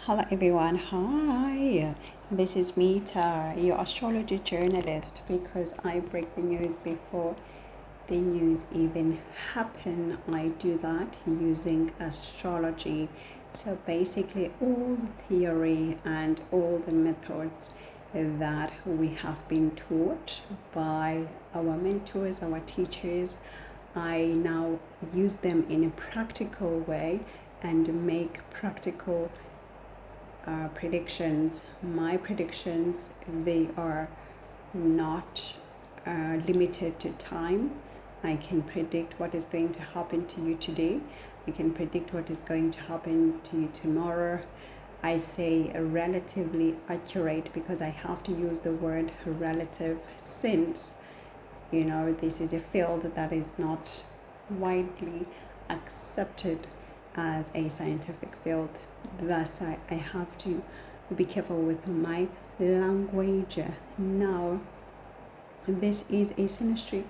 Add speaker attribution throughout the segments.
Speaker 1: Hello everyone, hi. This is Mita, your astrology journalist, because I break the news before the news even happen. I do that using astrology. So basically all the theory and all the methods that we have been taught by our mentors, our teachers, I now use them in a practical way and make practical predictions. My predictions, they are not limited to time. I can predict what is going to happen to you today. I can predict what is going to happen to you tomorrow. I say relatively accurate because I have to use the word relative, since this is a field that is not widely accepted as a scientific field. Thus, I have to be careful with my language. Now, this is a Synastry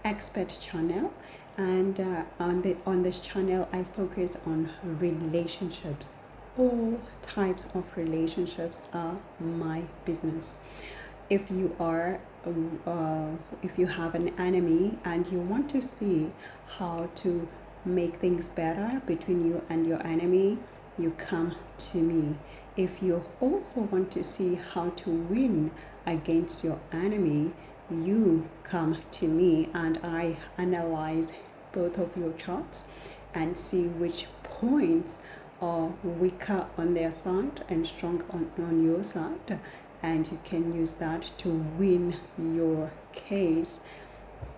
Speaker 1: expert channel, and on this channel, I focus on relationships. All types of relationships are my business. If you have an enemy and you want to see how to make things better between you and your enemy, you come to me. If you also want to see how to win against your enemy, you come to me, and I analyze both of your charts and see which points are weaker on their side and strong on your side, and you can use that to win your case.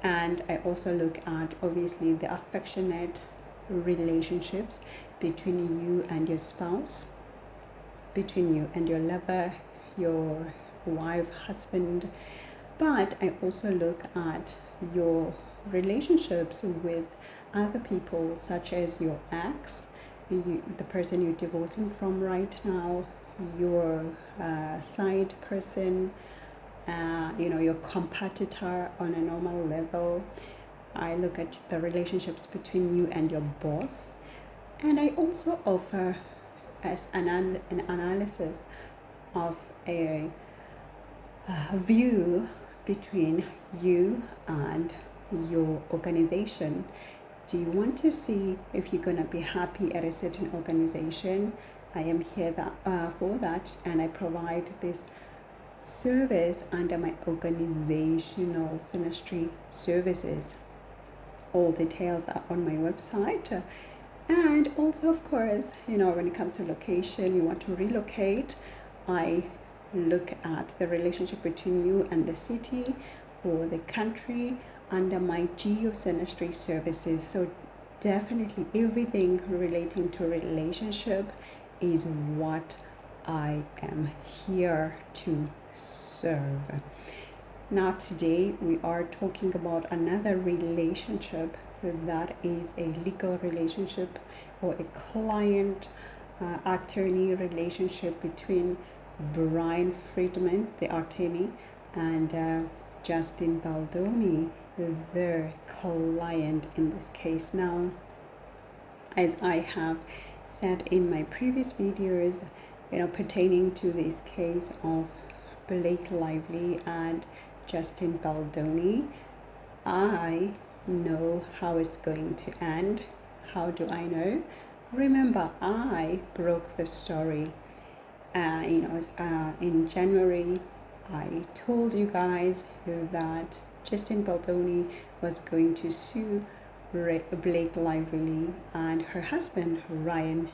Speaker 1: And I also look at, obviously, the affectionate relationships between you and your spouse, between you and your lover, your wife, husband. But I also look at your relationships with other people, such as your ex, the person you're divorcing from right now, your side person, your competitor on a normal level. I look at the relationships between you and your boss, and I also offer as an analysis of a view between you and your organization. Do you want to see if you're going to be happy at a certain organization? I am here for that, and I provide this service under my organizational Synastry services. All details are on my website. And also, of course, when it comes to location, you want to relocate, I look at the relationship between you and the city or the country under my Synastry services. So definitely everything relating to relationship is what I am here to serve. Now today we are talking about another relationship that is a legal relationship or a client attorney relationship between Bryan Freedman, the attorney, and Justin Baldoni, the client in this case. Now, as I have said in my previous videos, pertaining to this case of Blake Lively and Justin Baldoni, I know how it's going to end. How do I know? Remember, I broke the story. In January, I told you guys that Justin Baldoni was going to sue Blake Lively and her husband, Ryan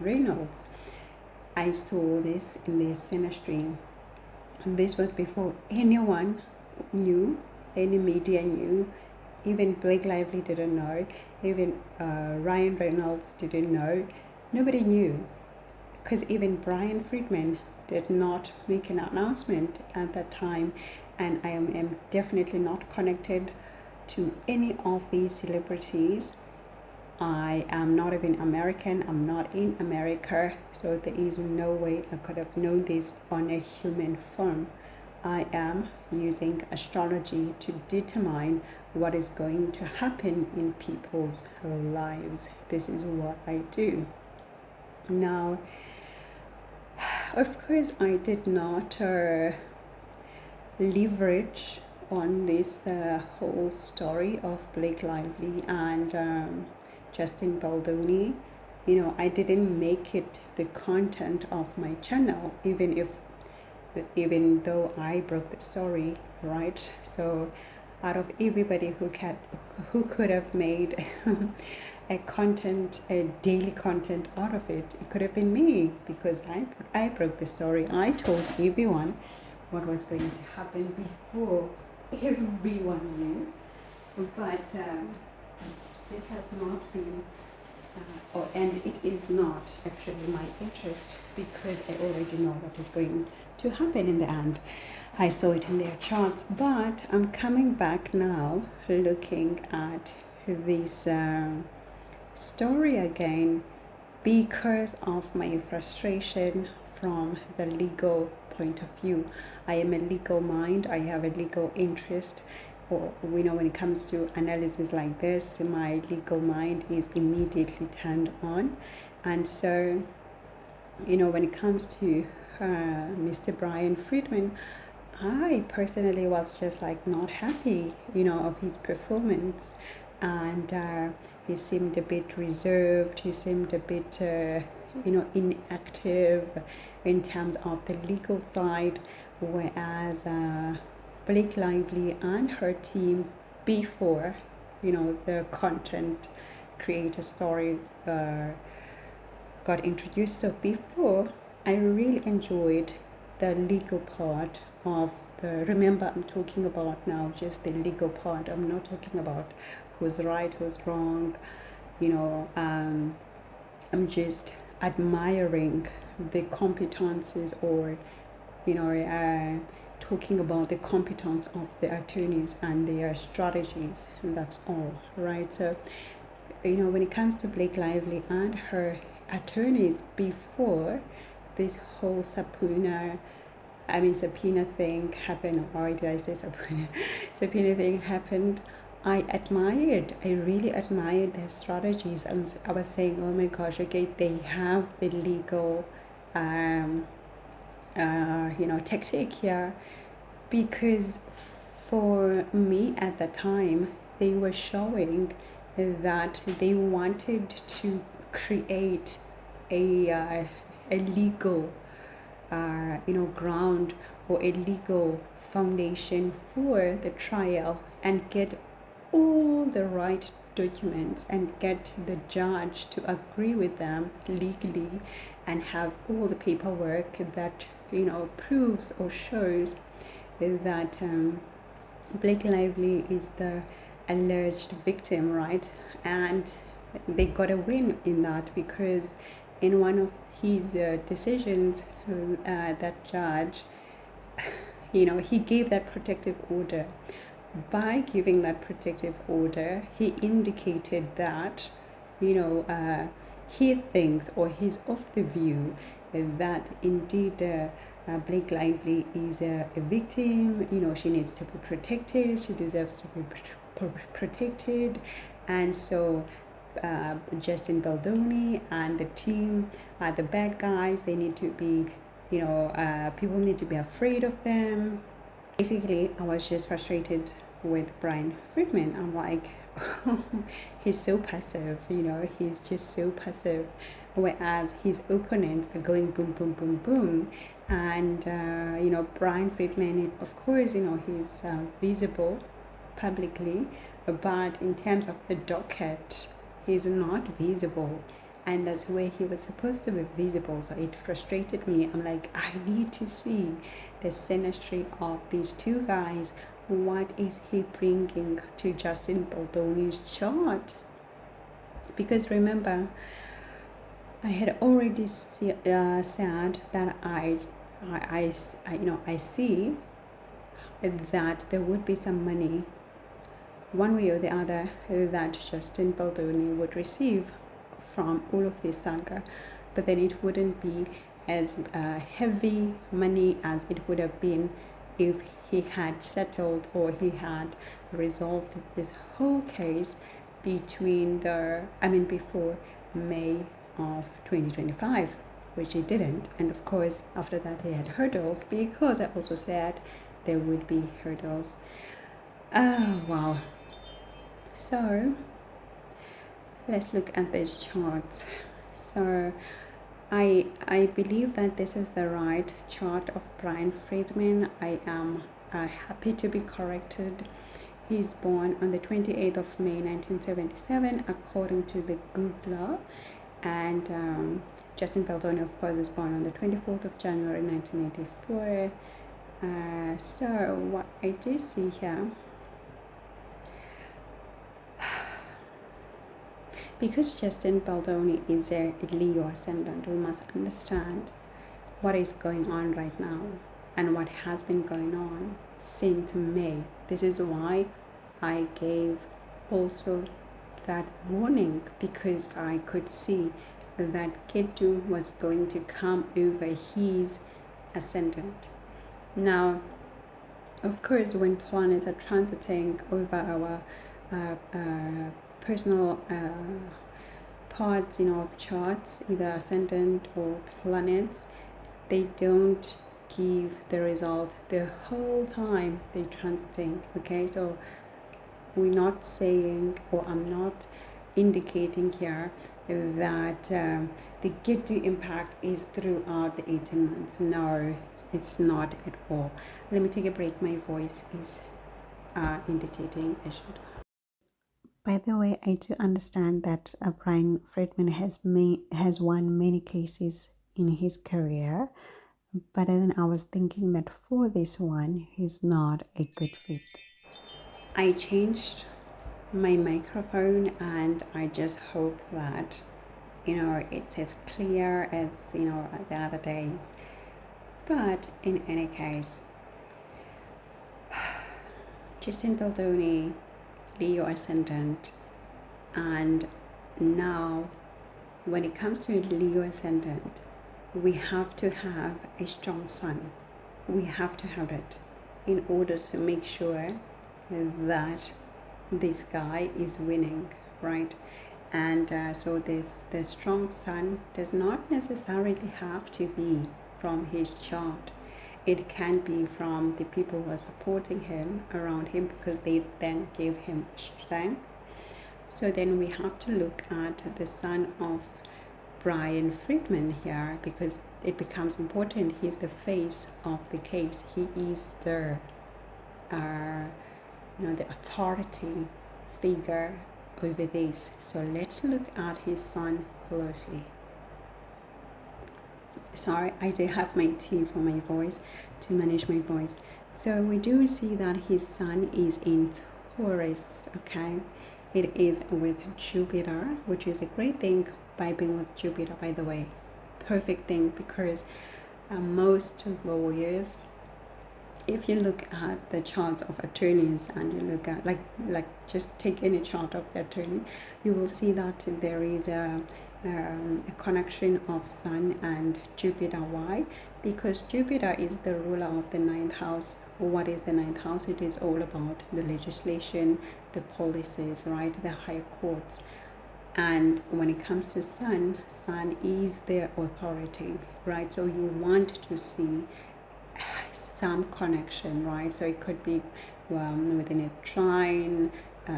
Speaker 1: Reynolds. I saw this in the Synastry. This was before anyone knew, any media knew. Even Blake Lively didn't know. Even Ryan Reynolds didn't know. Nobody knew, because even Bryan Freedman did not make an announcement at that time. And I am definitely not connected to any of these celebrities. I am not even American. I'm not in America, so there is no way I could have known this on a human form. I am using astrology to determine what is going to happen in people's lives. This is what I do. Now, of course, I did not leverage on this whole story of Blake Lively and Justin Baldoni. You know, I didn't make it the content of my channel, even though I broke the story, right? So out of everybody who could have made a daily content out of it, it could have been me, because I broke the story. I told everyone what was going to happen before everyone knew. But this has not been and it is not actually my interest, because I already know what is going to happen in the end. I saw it in their charts, but I'm coming back now looking at this story again because of my frustration from the legal point of view. I am a legal mind, I have a legal interest, or when it comes to analysis like this, my legal mind is immediately turned on. And so when it comes to Mr. Bryan Freedman, I personally was just like not happy of his performance, and he seemed a bit reserved, he seemed a bit inactive in terms of the legal side, whereas Blake Lively and her team, before the content creator story got introduced, so before, I really enjoyed the legal part of remember, I'm talking about now just the legal part. I'm not talking about who's right, who's wrong. I'm just admiring the competencies, or talking about the competence of the attorneys and their strategies, and that's all, right? So when it comes to Blake Lively and her attorneys, before this whole subpoena thing happened, or did I say subpoena? Subpoena thing happened, I really admired their strategies. I was saying, oh my gosh, okay, they have the legal tactic here, because for me at the time, they were showing that they wanted to create a legal ground, or a legal foundation for the trial, and get all the right documents and get the judge to agree with them legally, and have all the paperwork that proves or shows that Blake Lively is the alleged victim, right? And they got a win in that, because in one of his decisions, that judge, he gave that protective order. By giving that protective order, he indicated that he thinks, or he's of the view, that indeed Blake Lively is a victim. She needs to be protected, she deserves to be protected. And so Justin Baldoni and the team are the bad guys. They need to be, people need to be afraid of them. Basically, I was just frustrated with Bryan Freedman. I'm like, he's so passive, he's just so passive, whereas his opponents are going boom, boom, boom, boom. And Bryan Freedman, of course, he's visible publicly, but in terms of the docket, he's not visible, and that's where he was supposed to be visible. So it frustrated me. I'm like, I need to see the synastry of these two guys. What is he bringing to Justin Baldoni's chart? Because remember, I had already said that I see that there would be some money, one way or the other, that Justin Baldoni would receive from all of this saga, but then it wouldn't be as heavy money as it would have been if he had settled, or he had resolved this whole case before May of 2025. which he didn't. And of course, after that, he had hurdles, because I also said there would be hurdles. Oh, wow. So let's look at this chart. So I believe that this is the right chart of Bryan Freedman. I am happy to be corrected. He's born on the 28th of May 1977 according to the Googler, and Justin Baldoni, of course, is born on the 24th of January 1984. So what I do see here, because Justin Baldoni is a Leo ascendant, we must understand what is going on right now and what has been going on since May. This is why I gave also that warning, because I could see that Ketu was going to come over his ascendant. Now, of course, when planets are transiting over our personal parts, of charts, either ascendant or planets, they don't give the result the whole time they're transiting. Okay, so we're not saying, or I'm not indicating here that the Ketu impact is throughout the 18 months. No, it's not at all. Let me take a break. My voice is indicating I should. By the way, I do understand that Bryan Freedman has won many cases in his career, but then I was thinking that for this one, he's not a good fit. I changed my microphone, and I just hope that it's as clear as the other days. But in any case, Justin Baldoni, Leo ascendant, and now when it comes to Leo ascendant, we have to have a strong sun. We have to have it in order to make sure that this guy is winning, right? And so the strong sun does not necessarily have to be from his chart. It can be from the people who are supporting him, around him, because they then give him strength. So then we have to look at the sun of Bryan Freedman here, because it becomes important. He's the face of the case. He is the the authority figure over this. So let's look at his sun closely. Sorry, I do have my tea for my voice, to manage my voice. So we do see that his sun is in Taurus. Okay, it is with Jupiter, which is a great thing by being with Jupiter, by the way. Perfect thing, because most lawyers, if you look at the charts of attorneys and you look at like just take any chart of the attorney, you will see that there is a connection of Sun and Jupiter. Why? Because Jupiter is the ruler of the ninth house. What is the ninth house? It is all about the legislation, the policies, right? The higher courts. And when it comes to Sun is the authority, right? So you want to see some connection, right? So it could be within a trine,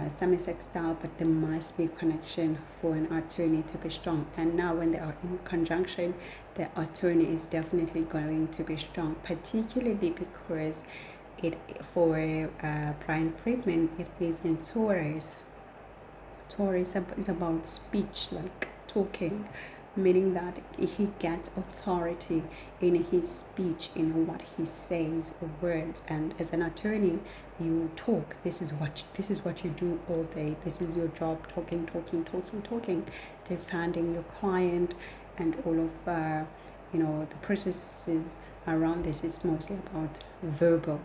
Speaker 1: semi-sextile, but there must be a connection for an attorney to be strong. And now when they are in conjunction, the attorney is definitely going to be strong, particularly because for Bryan Freedman, it is in Taurus. Taurus is about speech, like talking, meaning that he gets authority in his speech, in what he says, words. And as an attorney, you talk. This is what you do all day. This is your job: talking, defending your client, and all of the processes around this is mostly about verbal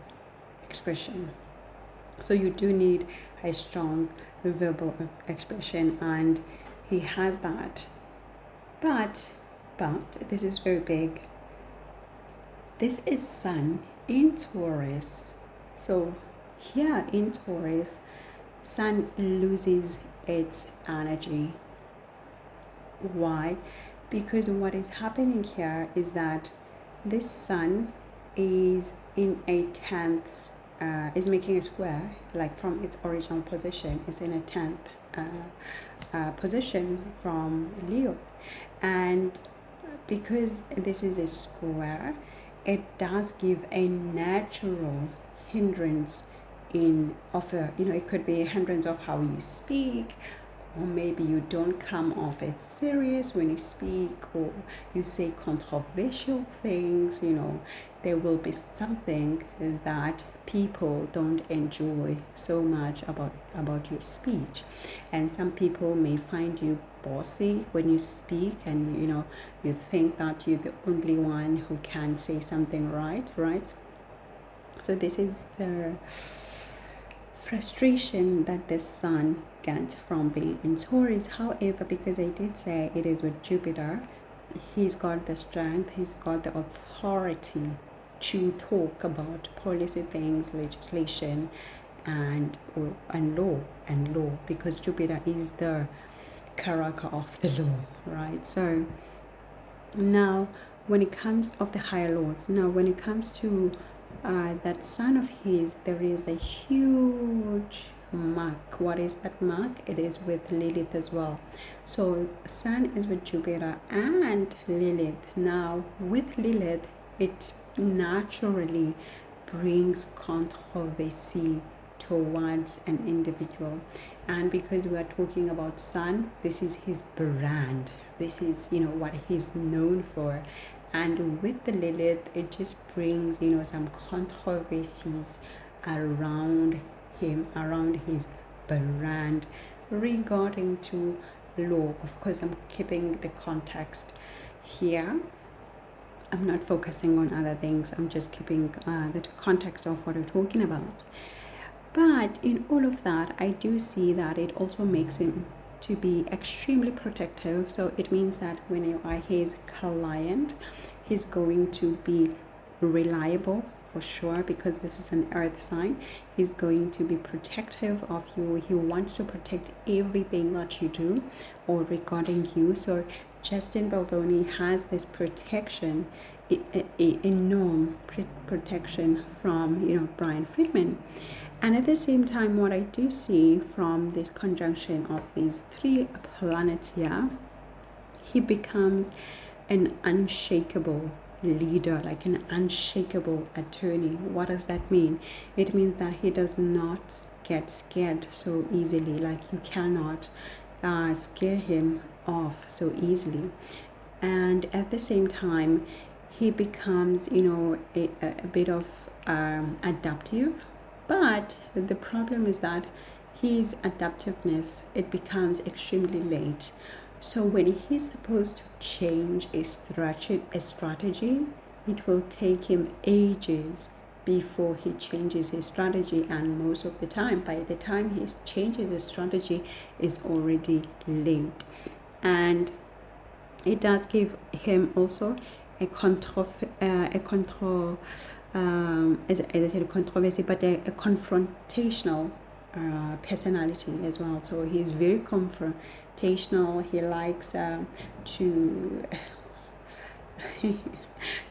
Speaker 1: expression. So you do need a strong verbal expression, and he has that. But this is very big. This is Sun in Taurus. So here in Taurus, Sun loses its energy. Why? because what is happening here is that this sun is in a 10th, is making a square, like from its original position, is in a 10th position from Leo. And because this is a square, it does give a natural hindrance it could be a hindrance of how you speak, or maybe you don't come off as serious when you speak, or you say controversial things. There will be something that people don't enjoy so much about your speech. And some people may find you bossy when you speak, and you think that you're the only one who can say something right. So this is the frustration that the sun gets from being in Taurus. However, because I did say it is with Jupiter, he's got the strength, he's got the authority to talk about policy things, legislation, and law, because Jupiter is the character of the law, right? So now when it comes of the higher laws, when it comes to that sun of his, there is a huge mark. What is that mark? It is with Lilith as well. So sun is with Jupiter and Lilith. Now with Lilith, it naturally brings controversy towards an individual. And because we are talking about sun, this is his brand, this is what he's known for. And with the Lilith, it just brings some controversies around him, around his brand, regarding to law. Of course, I'm keeping the context here. I'm not focusing on other things. I'm just keeping the context of what we're talking about. But in all of that, I do see that it also makes him to be extremely protective. So it means that when you are his client, he's going to be reliable for sure, because this is an earth sign. He's going to be protective of you. He wants to protect everything that you do or regarding you. So Justin Baldoni has this protection, enormous protection from Bryan Freedman. And at the same time, what I do see from this conjunction of these three planets here, he becomes an unshakable leader, like an unshakable attorney. What does that mean? It means that he does not get scared so easily. Like you cannot scare him off so easily. And at the same time, he becomes a bit of adaptive. But the problem is that his adaptiveness, it becomes extremely late. So when he's supposed to change a strategy, it will take him ages before he changes his strategy, and most of the time, by the time he changes his strategy, is already late. And it does give him also a controversy, but a confrontational personality as well. So he's very confrontational. He likes to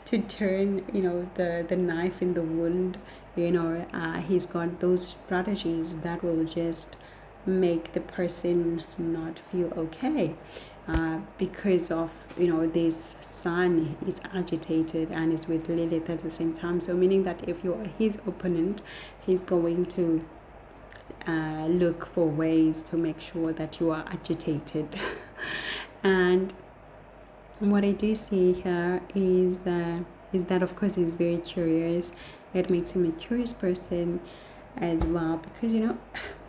Speaker 1: to turn the knife in the wound. He's got those strategies that will just make the person not feel okay. Because of this sun is agitated and is with Lilith at the same time. So meaning that if you are his opponent, he's going to look for ways to make sure that you are agitated. And what I do see here is that of course he's very curious. It makes him a curious person as well, because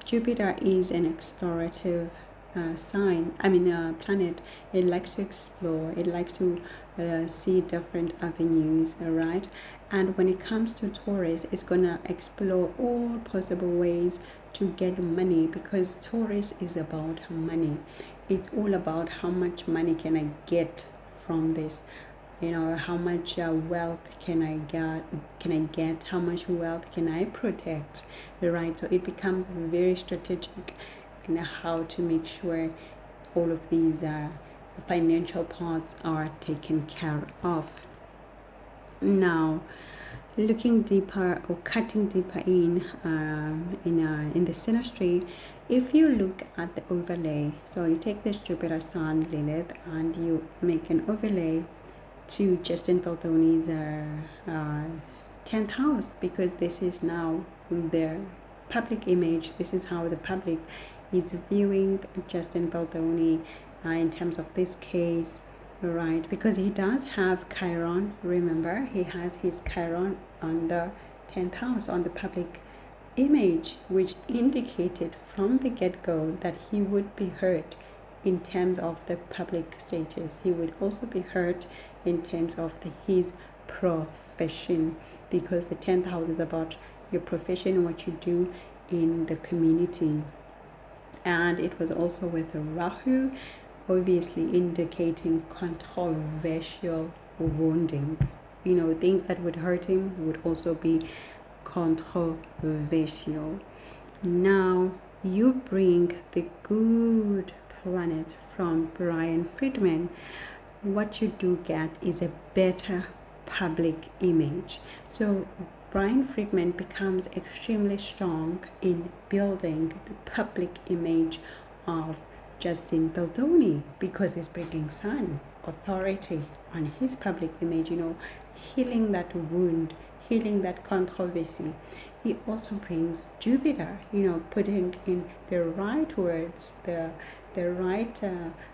Speaker 1: Jupiter is an explorative planet. It likes to explore, it likes to see different avenues, right? And when it comes to Taurus, it's gonna explore all possible ways to get money, because Taurus is about money. It's all about how much money can I get from this, how much wealth can I get, how much wealth can I protect, right? So it becomes very strategic in how to make sure all of these financial parts are taken care of. Now, looking deeper or cutting deeper in the synastry, if you look at the overlay, so you take this Jupiter, Sun, Lilith, and you make an overlay to Justin Baldoni's 10th house, because this is now their public image. This is how the public is viewing Justin Baldoni in terms of this case, right? Because he does have Chiron. Remember, he has his Chiron on the 10th house, on the public image, which indicated from the get-go that he would be hurt in terms of the public status. He would also be hurt in terms of his profession, because the 10th house is about your profession, what you do in the community. And it was also with Rahu, obviously indicating controversial wounding. You know, things that would hurt him would also be controversial. Now, you bring the good planet from Bryan Freedman. What you do get is a better public image. So Bryan Freedman becomes extremely strong in building the public image of Justin Baldoni, because he's bringing Sun, authority, on his public image, you know, healing that wound, healing that controversy. He also brings Jupiter, you know, putting in the right words, the right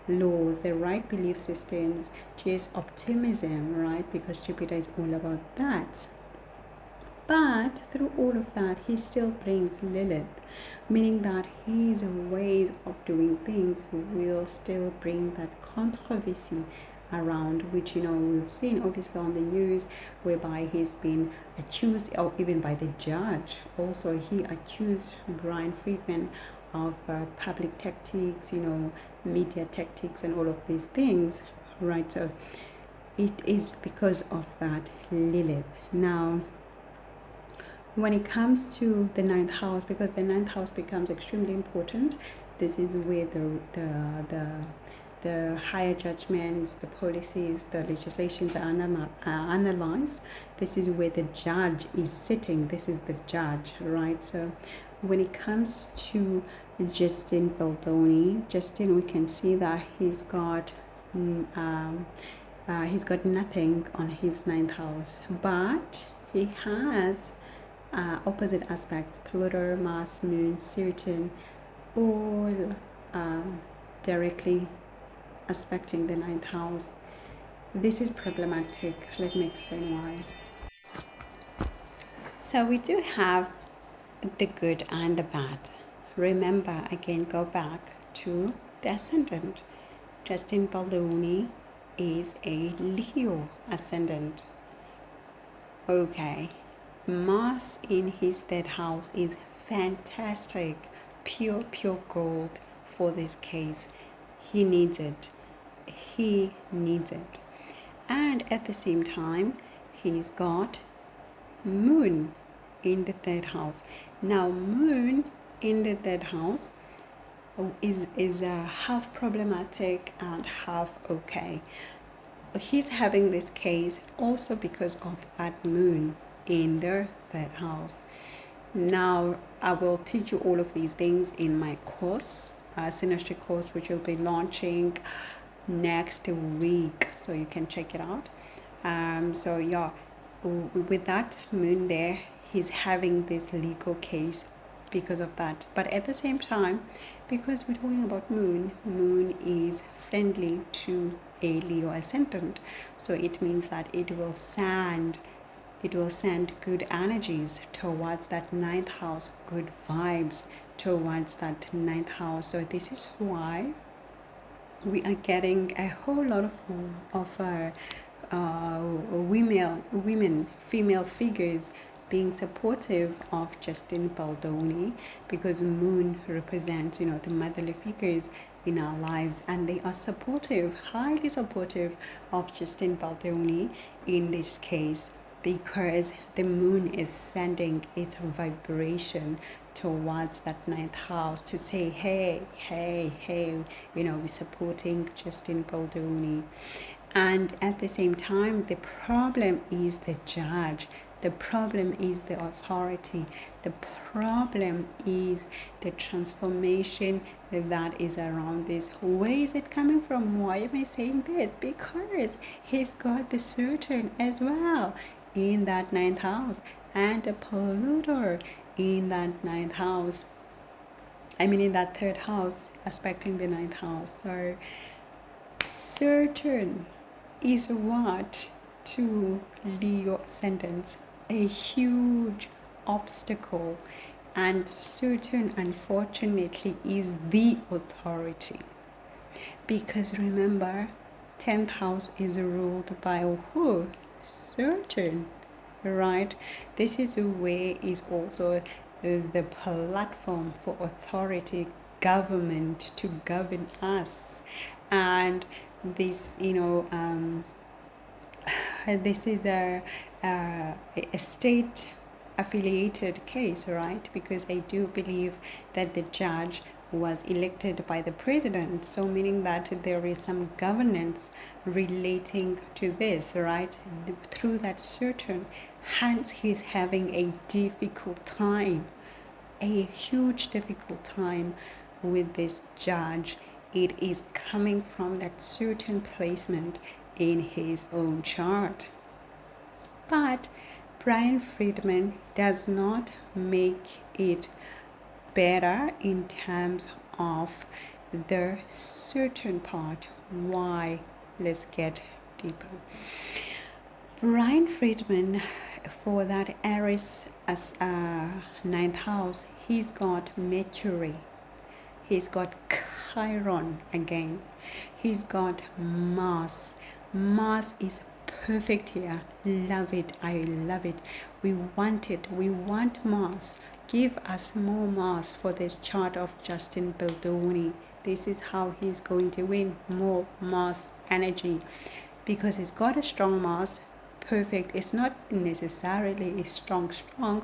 Speaker 1: laws, the right belief systems, just optimism, right? Because Jupiter is all about that. But through all of that, he still brings Lilith, meaning that his ways of doing things will still bring that controversy around, which, you know, we've seen obviously on the news, whereby he's been accused, or even by the judge also, he accused Bryan Freedman of public tactics, you know, media tactics and all of these things, right? So it is because of that Lilith. Now, when it comes to the 9th house, because the 9th house becomes extremely important, this is where the higher judgments, the policies, the legislations are analyzed. This is where the judge is sitting. This is the judge, right? So when it comes to Justin Baldoni, Justin, we can see that he's got nothing on his 9th house, but he has opposite aspects: Pluto, Mars, Moon, Saturn, all directly aspecting the 9th house. This is problematic. Let me explain why. So we do have the good and the bad. Remember, again, go back to the ascendant. Justin Baldoni is a Leo ascendant. Okay, Mars in his 3rd house is fantastic, pure gold for this case. He needs it. And at the same time, he's got Moon in the 3rd house. Now, Moon in the 3rd house is half problematic and half okay. He's having this case also because of that Moon in their 3rd house. Now, I will teach you all of these things in my course, Synastry course, which will be launching next week, so you can check it out. So yeah, with that Moon there, he's having this legal case because of that. But at the same time, because we're talking about Moon is friendly to a Leo ascendant, so it means that it will send good energies towards that 9th house, good vibes towards that 9th house. So this is why we are getting a whole lot of female figures being supportive of Justin Baldoni, because Moon represents, you know, the motherly figures in our lives, and they are supportive, highly supportive of Justin Baldoni in this case, because the Moon is sending its vibration towards that ninth house to say, hey, we're supporting Justin Baldoni. And at the same time, the problem is the judge. The problem is the authority. The problem is the transformation that is around this. Where is it coming from? Why am I saying this? Because he's got the Saturn as well in that ninth house and a polluter in that ninth house. In that third house, aspecting the ninth house. So Saturn is what to Leo ascendants, a huge obstacle, and Saturn unfortunately is the authority, because remember 10th house is ruled by who? Saturn, right? This is where is also the platform for authority, government to govern us. And this this is a state affiliated case, right? Because I do believe that the judge was elected by the president, so meaning that there is some governance relating to this, right? Through that Saturn, hence he's having a difficult time, a huge difficult time with this judge. It is coming from that certain placement in his own chart. But Bryan Freedman does not make it better in terms of the certain part. Why? Let's get deeper. Bryan Freedman, for that Aries as ninth house, he's got Mercury. He's got Chiron again. He's got Mars. Mars is perfect here. Love it. I love it. We want it. We want Mars. Give us more Mars for this chart of Justin Baldoni. This is how he's going to win more Mars energy, because he's got a strong Mars. Perfect. It's not necessarily strong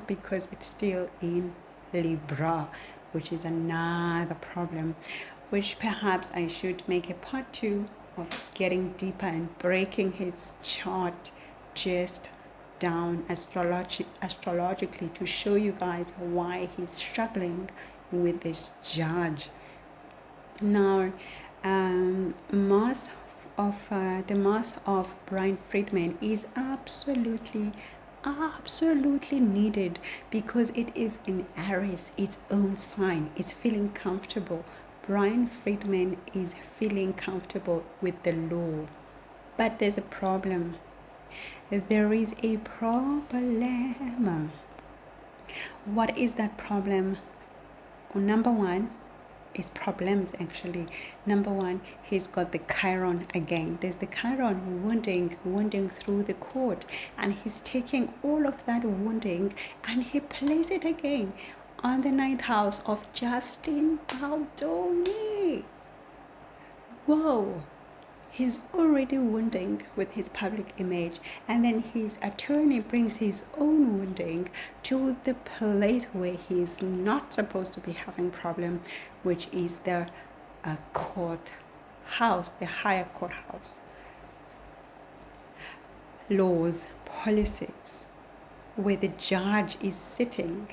Speaker 1: because it's still in Libra, which is another problem, which perhaps I should make a part 2 of getting deeper and breaking his chart just down astrologically to show you guys why he's struggling with this judge. Now, the Mars of Bryan Freedman is absolutely needed, because it is in Aries, its own sign. It's feeling comfortable. Bryan Freedman is feeling comfortable with the law, but there's a problem. There is a problem. What is that problem? Number one is problems actually. Number one, he's got the Chiron again. There's the Chiron wounding through the court, and he's taking all of that wounding and he places it again on the ninth house of Justin Baldoni. Whoa, he's already wounding with his public image, and then his attorney brings his own wounding to the place where he's not supposed to be having problem, which is the court house, the higher courthouse. Laws, policies, where the judge is sitting.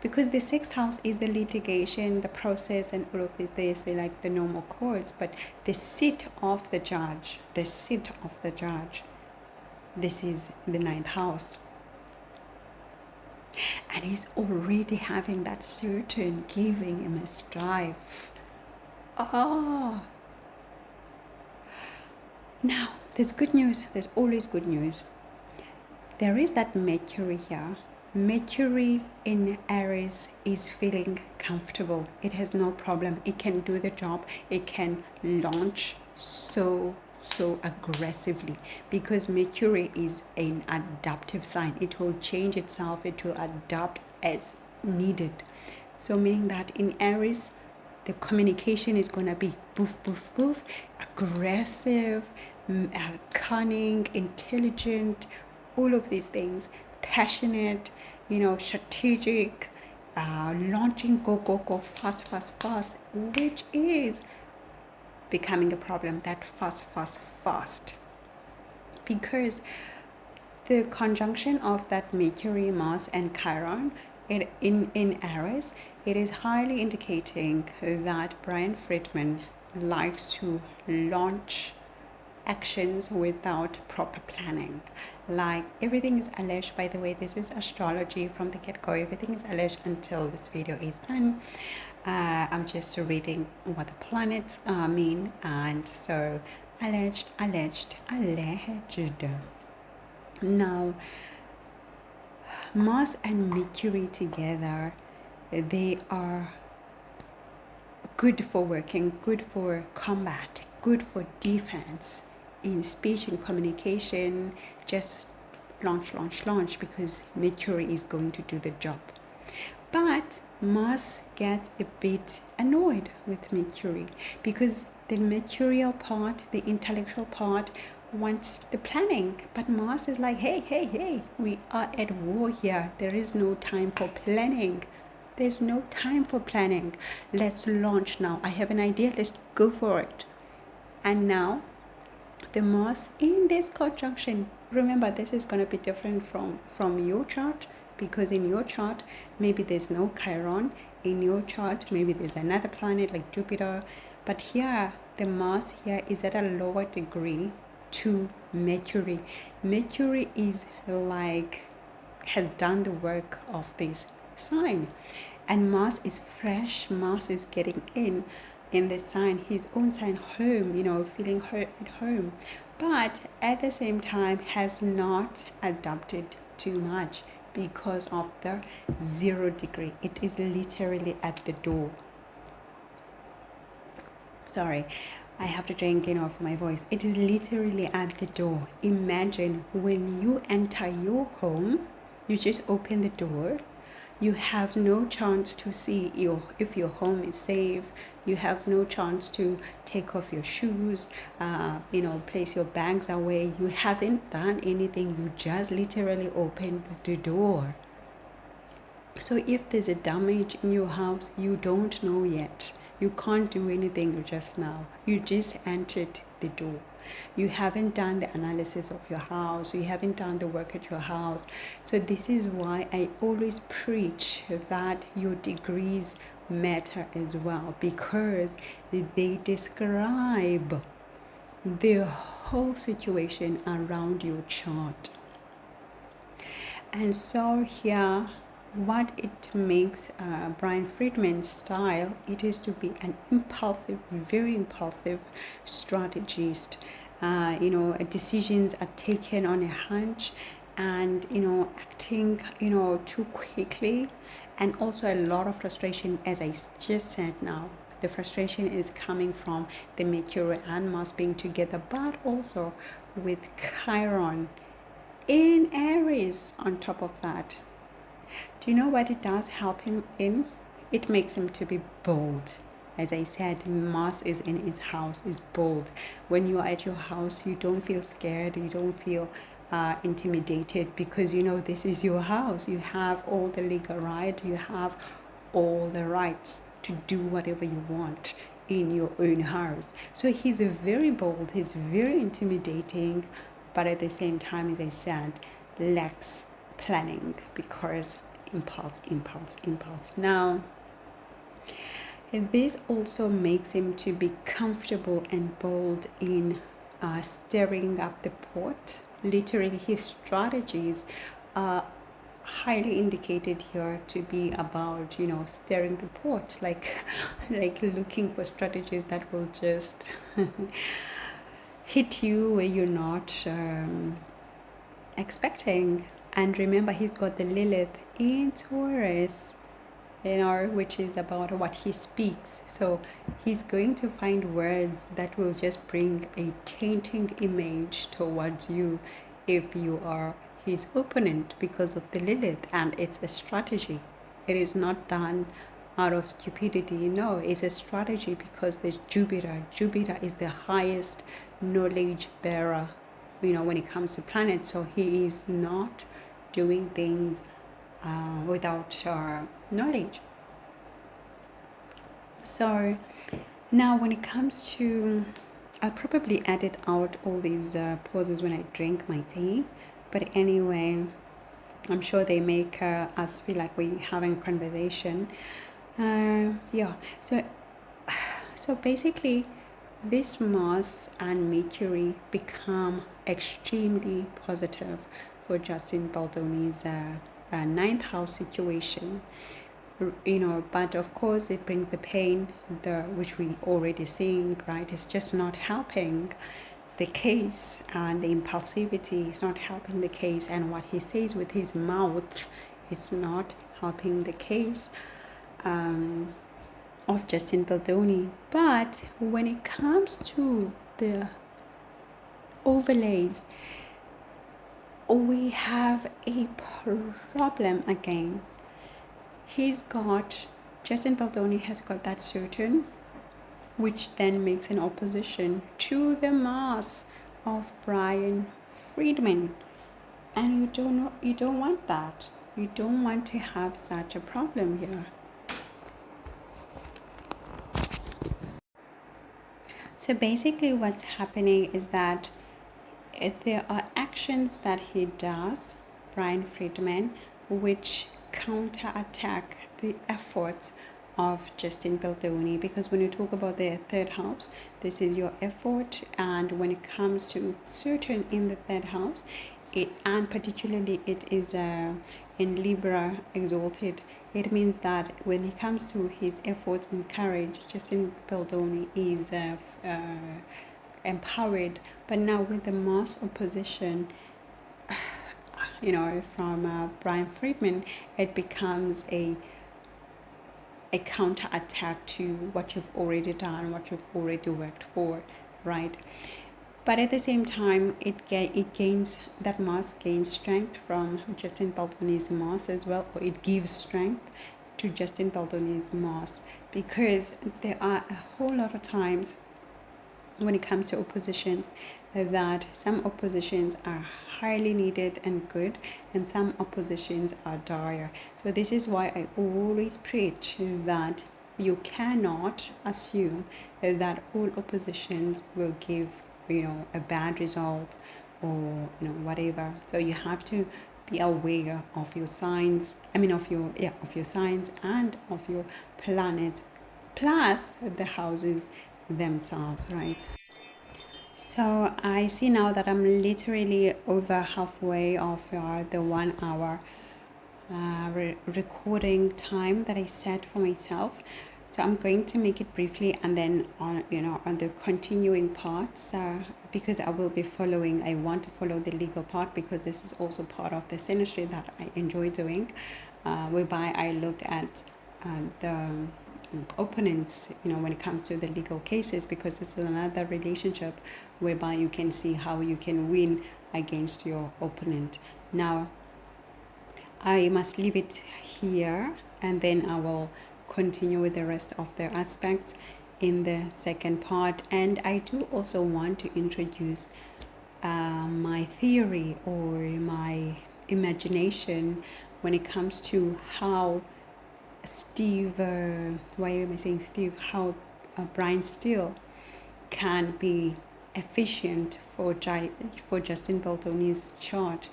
Speaker 1: Because the sixth house is the litigation, the process, and all of this, they say like the normal courts, but the seat of the judge, this is the ninth house. And he's already having that Saturn giving him a strife. Now, there's good news. There's always good news. There is that Mercury here. Mercury in Aries is feeling comfortable. It has no problem. It can do the job. It can launch so aggressively, because Mercury is an adaptive sign. It will change itself. It will adapt as needed. So meaning that in Aries, the communication is going to be boof, aggressive, cunning, intelligent, all of these things, passionate, strategic, launching, go, fast, which is becoming a problem, that fast. Because the conjunction of that Mercury, Mars, and Chiron in Aries, it is highly indicating that Bryan Freedman likes to launch actions without proper planning. Like, everything is alleged. By the way, this is astrology from the get-go. Everything is alleged until this video is done. I'm just reading what the planets mean, and so alleged. Now, Mars and Mercury together, they are good for working, good for combat, good for defense, in speech and communication. Just launch, because Mercury is going to do the job. But Mars gets a bit annoyed with Mercury, because the mercurial part, the intellectual part, wants the planning, but Mars is like, hey, we are at war here. There is no time for planning. There's no time for planning. Let's launch now. I have an idea. Let's go for it. And now, the Mars in this conjunction, remember, this is going to be different from your chart, because in your chart, maybe there's no Chiron. In your chart, maybe there's another planet like Jupiter. But here, the Mars here is at a lower degree to Mercury. Mercury is like, has done the work of this sign, and Mars is fresh. Mars is getting in the sign, his own sign, home, feeling at home, but at the same time has not adapted too much because of the 0 degree. It is literally at the door. Sorry, I have to drink off my voice. It is literally at the door. Imagine when you enter your home, you just open the door. You have no chance to see if your home is safe. You have no chance to take off your shoes, place your bags away. You haven't done anything. You just literally opened the door. So if there's a damage in your house, you don't know yet. You can't do anything just now. You just entered the door. You haven't done the analysis of your house. You haven't done the work at your house. So this is why I always preach that your degrees matter as well, because they describe the whole situation around your chart. And so here, what it makes Bryan Freedman's style, it is to be an impulsive, very impulsive strategist. Decisions are taken on a hunch, and acting too quickly, and also a lot of frustration. As I just said, now the frustration is coming from the Mercury and Mars being together, but also with Chiron in Aries on top of that. Do you know what it does help him in? It makes him to be bold. As I said, Mars is in his house, is bold. When you are at your house, you don't feel scared, you don't feel intimidated, because this is your house. You have all the legal right, you have all the rights to do whatever you want in your own house. So he's very bold, he's very intimidating, but at the same time, as I said, lacks planning, because impulse. Now, this also makes him to be comfortable and bold in stirring up the pot. Literally, his strategies are highly indicated here to be about stirring the pot, like looking for strategies that will just hit you where you're not expecting. And remember, he's got the Lilith in Taurus, which is about what he speaks. So he's going to find words that will just bring a tainting image towards you if you are his opponent, because of the Lilith. And it's a strategy. It is not done out of stupidity. No, it's a strategy, because there's Jupiter. Jupiter is the highest knowledge bearer, when it comes to planets. So he is not doing things without knowledge. So now when it comes to, I'll probably edit out all these pauses when I drink my tea, but anyway, I'm sure they make us feel like we're having a conversation. Yeah, so basically this Mars and Mercury become extremely positive for Justin Baldoni's ninth house situation. But of course it brings the pain, which we already seeing, right? It's just not helping the case, and the impulsivity is not helping the case, and what he says with his mouth is not helping the case of Justin Baldoni. But when it comes to the overlays, we have a problem again. Justin Baldoni has got that Saturn, which then makes an opposition to the Mars of Bryan Freedman. And you don't want that. You don't want to have such a problem here. So basically what's happening is that there are actions that he does, Bryan Freedman, which counterattack the efforts of Justin Baldoni, because when you talk about the third house, this is your effort, and when it comes to Saturn in the third house, and particularly it is in Libra exalted, it means that when it comes to his efforts and courage, Justin Baldoni is empowered. But now with the Mars opposition, from Bryan Freedman, it becomes a counter-attack to what you've already done, what you've already worked for, right? But at the same time, that Mars gains strength from Justin Baldoni's Mars as well, or it gives strength to Justin Baldoni's Mars, because there are a whole lot of times when it comes to oppositions that some oppositions are highly needed and good, and some oppositions are dire. So this is why I always preach that you cannot assume that all oppositions will give a bad result or whatever. So you have to be aware of your signs, of your signs and of your planets, plus the houses themselves, right? So I see now that I'm literally over halfway of the 1 hour recording time that I set for myself. So I'm going to make it briefly, and then on the continuing parts, because I want to follow the legal part, because this is also part of the synastry that I enjoy doing, whereby I look at the opponents, when it comes to the legal cases, because this is another relationship whereby you can see how you can win against your opponent. Now I must leave it here, and then I will continue with the rest of the aspects in the second part. And I do also want to introduce my theory or my imagination when it comes to how how Bryan Steele can be efficient for Justin Baldoni's chart,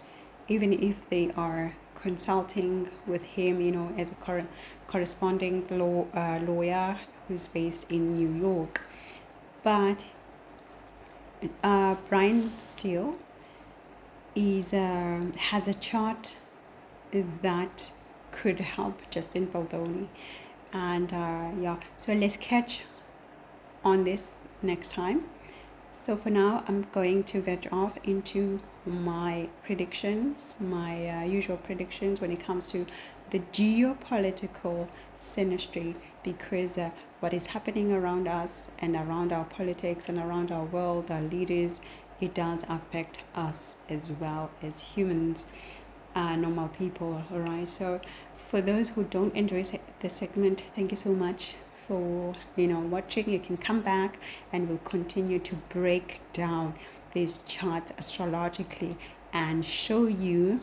Speaker 1: even if they are consulting with him, as a corresponding lawyer who's based in New York. But Bryan Steele has a chart that could help Justin Baldoni, and so let's catch on this next time. So for now, I'm going to veg off into my predictions, my usual predictions when it comes to the geopolitical synastry, because what is happening around us and around our politics and around our world, our leaders, it does affect us as well as humans, normal people. All right, so for those who don't enjoy the segment, thank you so much for watching. You can come back and we'll continue to break down these charts astrologically and show you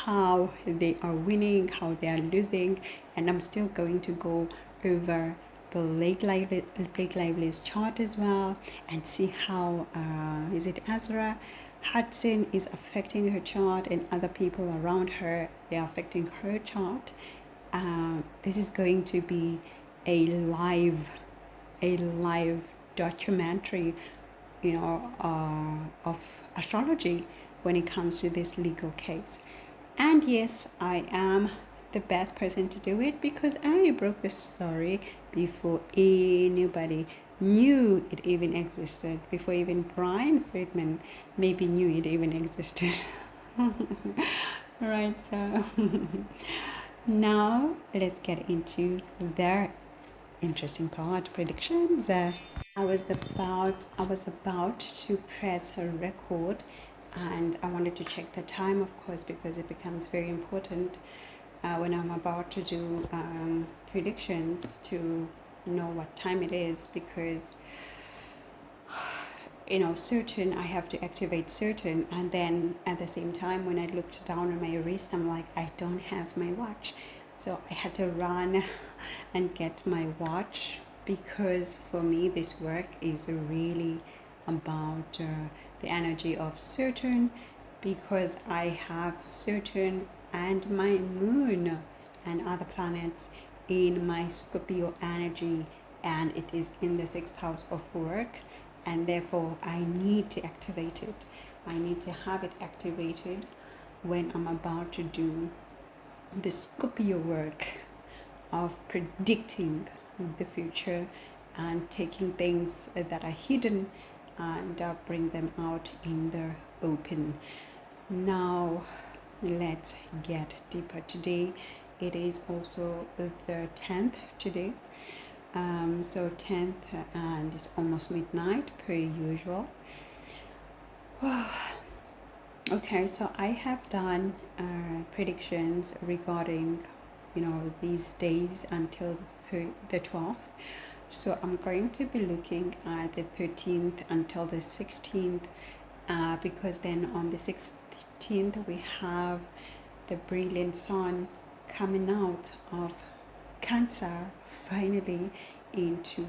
Speaker 1: how they are winning, how they are losing, and I'm still going to go over Blake Lively's chart as well and see how is it Azra Hudson is affecting her chart and other people around her, they are affecting her chart. This is going to be a live documentary, of astrology when it comes to this legal case. And yes, I am the best person to do it because I broke the story before anybody knew it even existed, before even Bryan Freedman maybe knew it even existed. Right, so now let's get into their interesting part, predictions. I was about to press a record, and I wanted to check the time, of course, because it becomes very important when I'm about to do predictions to know what time it is, because certain I have to activate certain, and then at the same time when I looked down on my wrist, I'm like, I don't have my watch, so I had to run and get my watch, because for me this work is really about the energy of certain, because I have certain and my moon and other planets in my Scorpio energy, and it is in the 6th house of work, and therefore I need to activate it. I need to have it activated when I'm about to do the Scorpio work of predicting the future and taking things that are hidden and bring them out in the open. Now let's get deeper. Today it is also the 10th today, so 10th, and it's almost midnight per usual. Okay, so I have done predictions regarding these days until the 12th. So I'm going to be looking at the 13th until the 16th, because then on the 16th we have the brilliant sun coming out of Cancer finally into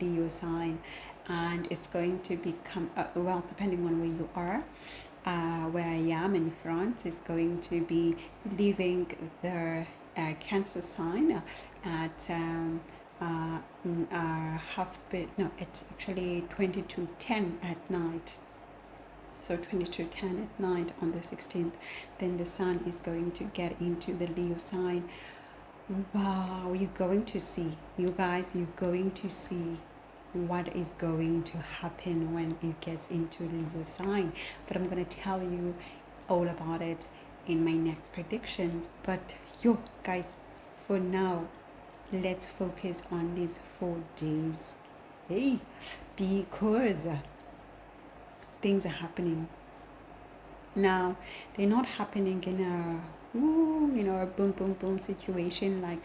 Speaker 1: Leo sign, and it's going to become well, depending on where you are. Where I am in France is going to be leaving the Cancer sign at it's actually 22:10 at night. So 22:10 at night on the 16th, then the sun is going to get into the Leo sign. Wow, you're going to see, you guys, you're going to see what is going to happen when it gets into Leo sign. But I'm going to tell you all about it in my next predictions. But guys, for now, let's focus on these 4 days. Hey, because things are happening. Now, they're not happening in a a boom boom boom situation like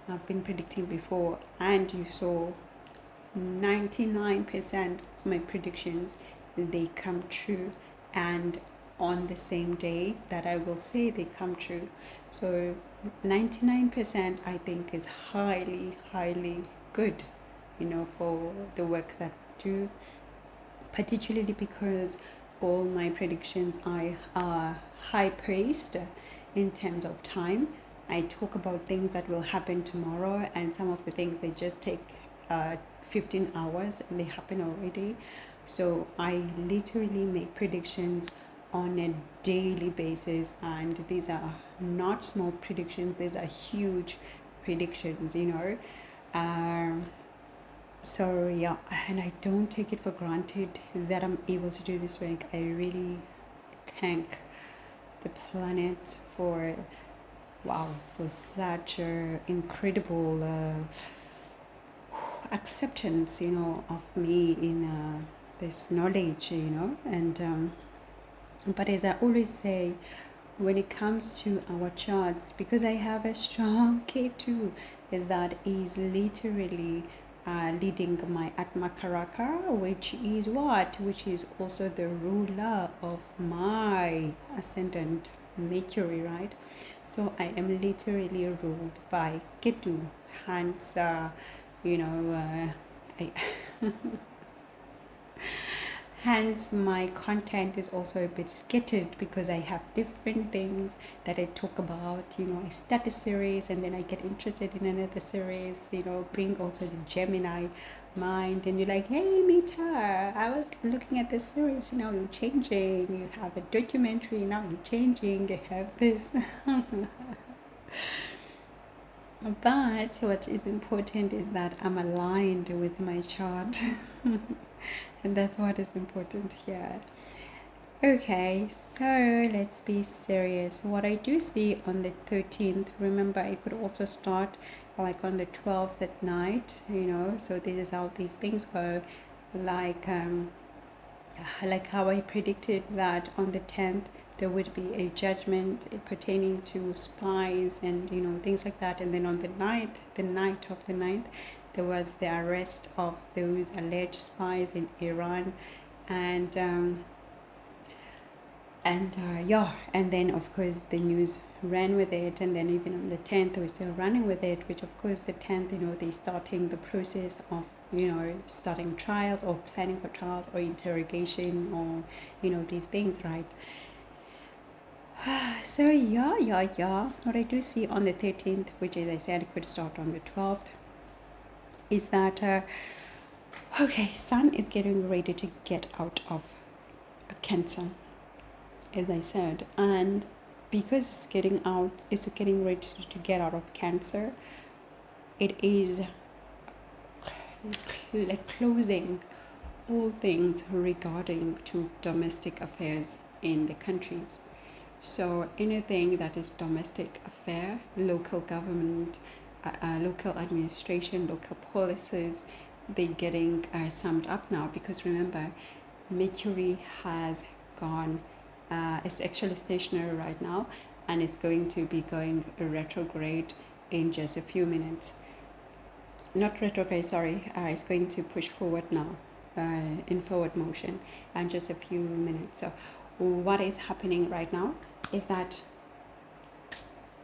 Speaker 1: I've been predicting before, and you saw 99% of my predictions, they come true, and on the same day that I will say they come true. So 99% I think is highly good, for the work that I do, particularly because all my predictions are high praised in terms of time. I talk about things that will happen tomorrow, and some of the things they just take 15 hours and they happen already. So I literally make predictions on a daily basis, and these are not small predictions, these are huge predictions, so yeah, and I don't take it for granted that I'm able to do this work. I really thank the planets for such incredible acceptance, of me in this knowledge, and but as I always say, when it comes to our charts, because I have a strong K2 that is literally leading my Atma Karaka, which is also the ruler of my ascendant Mercury, right? So I am literally ruled by Ketu, hence I hence my content is also a bit scattered because I have different things that I talk about. I start a series and then I get interested in another series, bring also the Gemini mind, and you're like, hey Mita, I was looking at this series, you're changing, you have a documentary, now you're changing, you have this. But what is important is that I'm aligned with my chart. And that's what is important here. Okay, so let's be serious. What I do see on the 13th, remember I could also start like on the 12th at night, so this is how these things go. Like how I predicted that on the 10th there would be a judgment pertaining to spies and things like that, and then on the night of the 9th, there was the arrest of those alleged spies in Iran, and then of course the news ran with it, and then even on the 10th we're still running with it, which of course the 10th, they're starting the process of starting trials or planning for trials or interrogation or these things, right? So what I do see on the 13th, which as I said could start on the 12th, is that Sun is getting ready to get out of Cancer, as I said, and because it's getting ready to get out of Cancer, it is like closing all things regarding to domestic affairs in the countries. So anything that is domestic affair, local government, local administration, local policies, they're getting summed up now, because remember, Mercury has gone, it's actually stationary right now, and it's going to be going retrograde in just a few minutes. Not retrograde, sorry, it's going to push forward now, in forward motion, and just a few minutes. So what is happening right now is that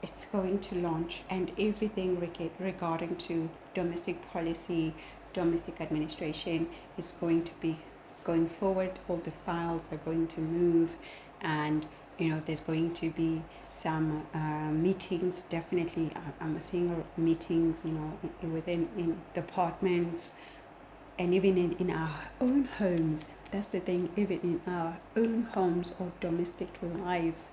Speaker 1: it's going to launch, and everything regarding to domestic policy, domestic administration is going to be going forward. All the files are going to move, and there's going to be some meetings. Definitely I'm seeing meetings within departments, and even in our own homes. That's the thing, even in our own homes or domestic lives,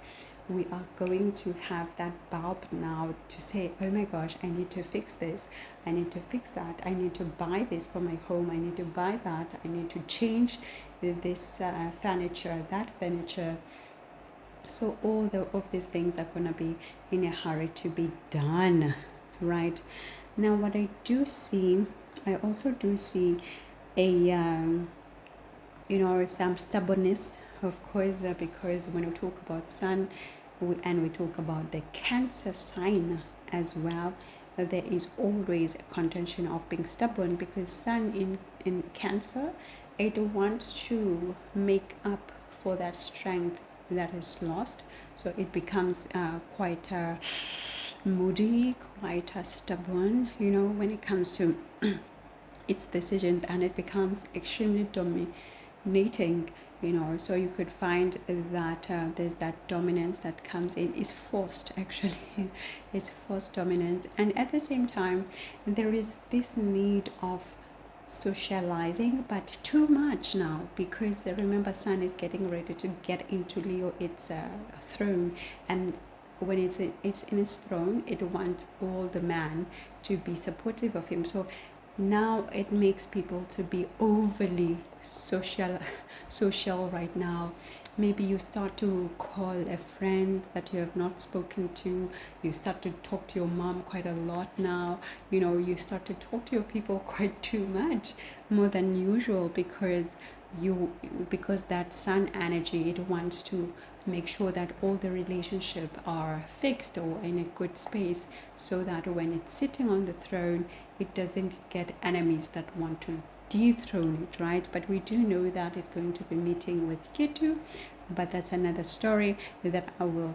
Speaker 1: we are going to have that bulb now to say, oh my gosh, I need to fix this, I need to fix that, I need to buy this for my home, I need to buy that, I need to change this furniture, that furniture. So all of these things are going to be in a hurry to be done, right? Now what I do see, I also do see a some stubbornness, of course, because when we talk about Sun and we talk about the Cancer sign as well, there is always a contention of being stubborn, because Sun in Cancer, it wants to make up for that strength that is lost. So it becomes quite moody, quite stubborn, when it comes to its decisions, and it becomes extremely dominating, so you could find that there's that dominance that comes in, is forced actually. It's forced dominance, and at the same time there is this need of socializing, but too much now, because remember, Sun is getting ready to get into Leo, its throne, and when it's in its throne, it wants all the man to be supportive of him. So now it makes people to be overly social right now. Maybe you start to call a friend that you have not spoken to. You start to talk to your mom quite a lot now. You start to talk to your people quite too much, more than usual, because that Sun energy, it wants to make sure that all the relationship are fixed or in a good space, so that when it's sitting on the throne, it doesn't get enemies that want to dethrone it, right? But we do know that it's going to be meeting with Ketu, but that's another story that I will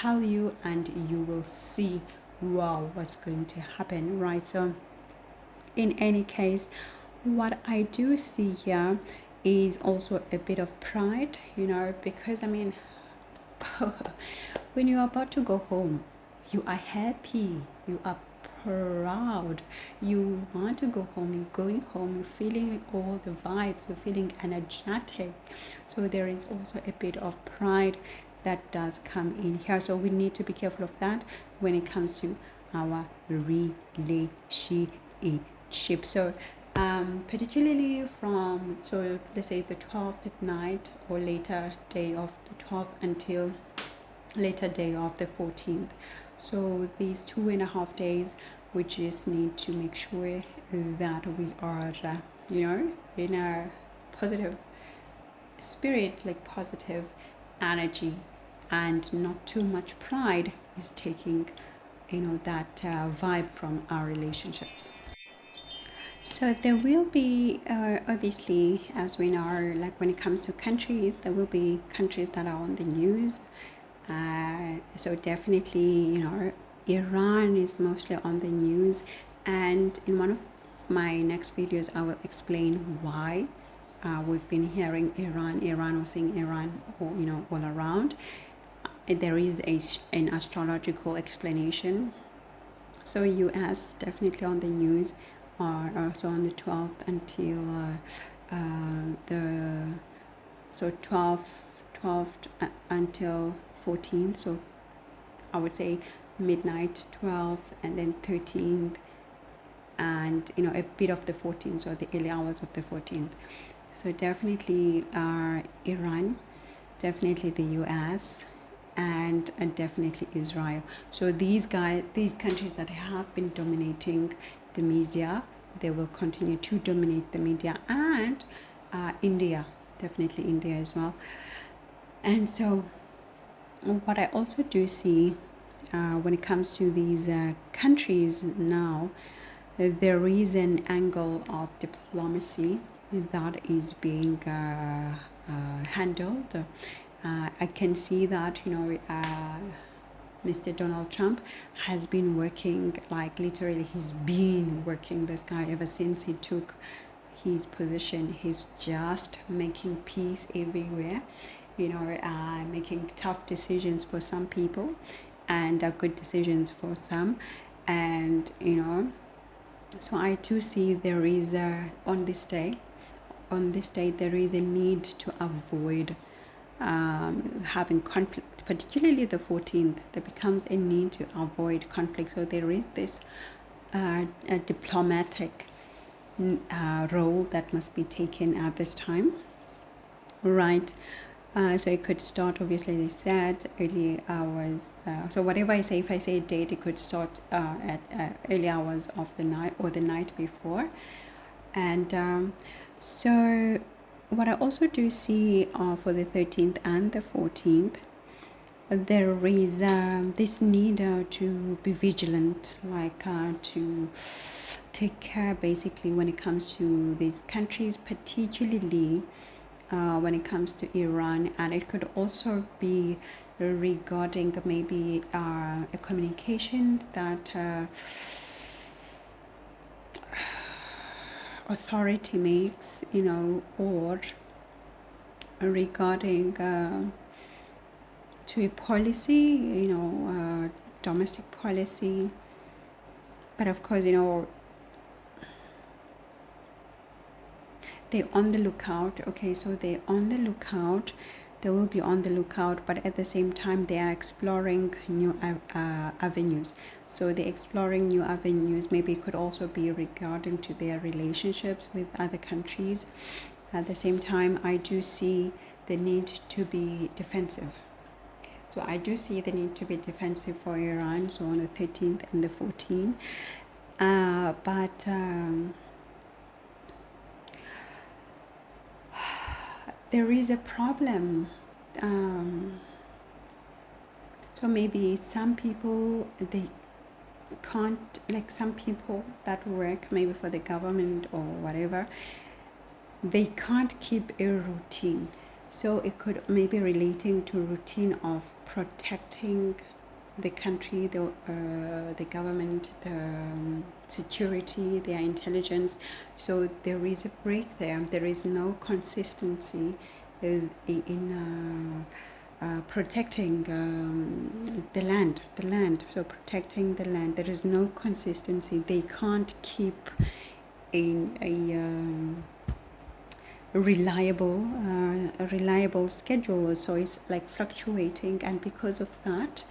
Speaker 1: tell you, and you will see, wow, what's going to happen, right? So in any case, what I do see here is also a bit of pride, because I mean, when you're about to go home, you are happy, you are proud, you want to go home, you're going home, you're feeling all the vibes, you're feeling energetic. So there is also a bit of pride that does come in here. So we need to be careful of that when it comes to our relationship. So particularly from, so let's say the 12th at night, or later day of the 12th until later day of the 14th. So these 2.5 days, we just need to make sure that we are in a positive spirit, like positive energy, and not too much pride is taking that vibe from our relationships. So there will be obviously, as we know, like when it comes to countries, there will be countries that are on the news. So definitely, Iran is mostly on the news, and in one of my next videos I will explain why we've been hearing Iran, or seeing Iran, all around. There is an astrological explanation. So US definitely on the news, are also on the 12th until the 12th until 14th. So I would say midnight 12th, and then 13th, and a bit of the 14th, so the early hours of the 14th. So definitely Iran, definitely the US, and definitely Israel. So these countries that have been dominating the media, they will continue to dominate the media, and India, definitely India as well. And so what I also do see when it comes to these countries now, there is an angle of diplomacy that is being handled. I can see that Mr. Donald Trump has been working, like literally he's been working, this guy, ever since he took his position. He's just making peace everywhere, making tough decisions for some people, and good decisions for some. And so I do see there is on this day there is a need to avoid having conflict, particularly the 14th. There becomes a need to avoid conflict. So there is this a diplomatic role that must be taken at this time, right? So it could start, obviously, as I said, early hours. So whatever I say, if I say a date, it could start at early hours of the night or the night before. And so what I also do see for the 13th and the 14th, there is this need to be vigilant, like to take care, basically, when it comes to these countries, particularly when it comes to Iran. And it could also be regarding maybe a communication that authority makes, or regarding to a policy, domestic policy. But of course, they're on the lookout. Okay, so they're on the lookout. They will be on the lookout, but at the same time, they are exploring new avenues. So they're exploring new avenues. Maybe it could also be regarding to their relationships with other countries. At the same time, I do see the need to be defensive. So I do see the need to be defensive for Iran, so on the 13th and the 14th. But there is a problem. So maybe some people, they can't, like some people that work maybe for the government or whatever, they can't keep a routine. So it could maybe relating to routine of protecting the country, the government, the security, their intelligence. So there is a break there. There is no consistency in protecting the land. So protecting the land, there is no consistency. They can't keep a reliable schedule. So it's like fluctuating, and because of that,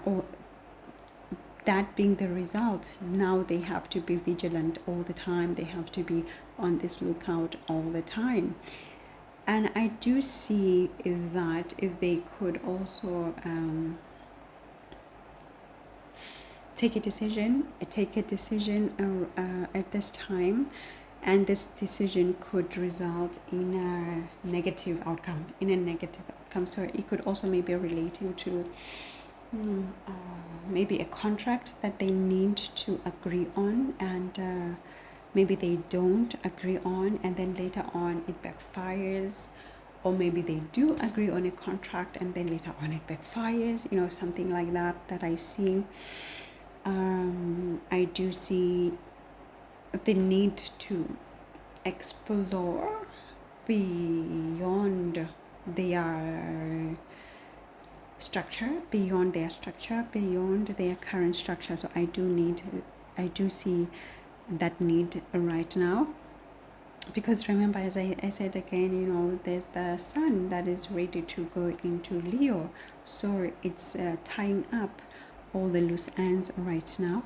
Speaker 1: or that being the result, now they have to be vigilant all the time. They have to be on this lookout all the time. And I do see that if they could also take a decision at this time, and this decision could result in a negative outcome. So it could also maybe relating to maybe a contract that they need to agree on, and maybe they don't agree on, and then later on it backfires. Or maybe they do agree on a contract and then later on it backfires, something like that I see. I do see the need to explore beyond their structure, beyond their current structure. So I do see that need right now, because remember, as I said again, there's the sun that is ready to go into Leo, so it's tying up all the loose ends right now.